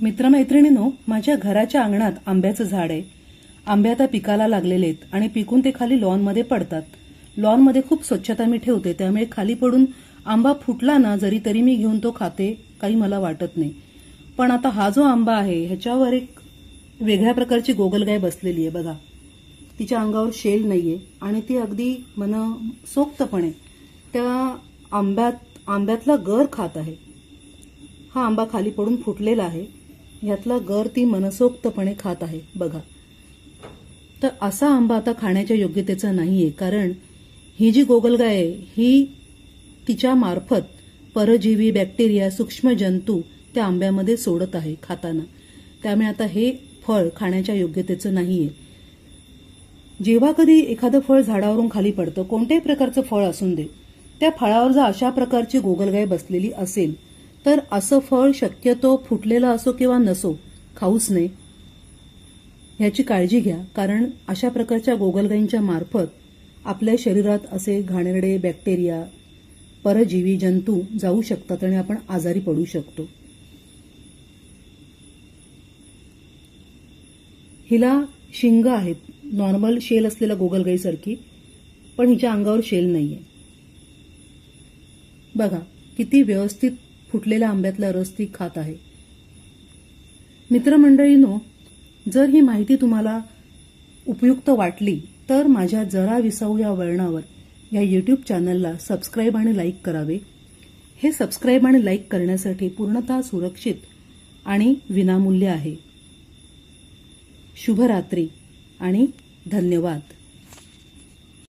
मित्रमैत्रिणींनो, माझ्या घराच्या अंगणात आंब्याचं झाड आहे. आंबे आता पिकाला लागलेले आहेत आणि पिकून ते खाली लॉनमध्ये पडतात. लॉनमध्ये खूप स्वच्छता मी ठेवते, त्यामुळे खाली पडून आंबा फुटला ना जरी तरी मी घेऊन तो खाते, काही मला वाटत नाही. पण आता हा जो आंबा आहे ह्याच्यावर एक वेगळ्या प्रकारची गोगलगाय बसलेली आहे बघा. तिच्या अंगावर शेल नाहीये आणि ती अगदी मनसोक्तपणे त्या आंब्यातला गर खात आहे. हा आंबा खाली पडून फुटलेला आहे, ह्यातला गर ती मनसोक्तपणे खात आहे बघा. तर असा आंबा आता खाण्याच्या योग्यतेचा नाहीये, कारण ही जी गोगलगाय आहे ही तिच्या मार्फत परजीवी, बॅक्टेरिया, सूक्ष्म जंतू त्या आंब्यामध्ये सोडत आहे खाताना. त्यामुळे आता हे फळ खाण्याच्या योग्यतेचं नाहीये. जेव्हा कधी एखादं फळ झाडावरून खाली पडतं, कोणत्याही प्रकारचं फळ असून दे, त्या फळावर जर अशा प्रकारची गोगलगाय बसलेली असेल तर असं फळ शक्यतो फुटलेलं असो किंवा नसो खाऊच नये. ह्याची काळजी घ्या, कारण अशा प्रकारच्या गोगलगायींच्या मार्फत आपल्या शरीरात असे घाणेरडे बॅक्टेरिया, परजीवी जंतू जाऊ शकतात आणि आपण आजारी पडू शकतो. हिला शिंग आहेत, नॉर्मल शेल असलेल्या गोगलगाईसारखी, पण हिच्या अंगावर शेल नाहीये. बघा किती व्यवस्थित फुटलेल्या आंब्यातला रस ती खात आहे. मित्रमंडळींनो, जर ही माहिती तुम्हाला उपयुक्त वाटली तर माझ्या जरा विसाऊ या वळणावर या YouTube चॅनलला सबस्क्राईब आणि लाईक करावे. हे सबस्क्राईब आणि लाईक करण्यासाठी पूर्णतः सुरक्षित आणि विनामूल्य आहे. शुभरात्री आणि धन्यवाद.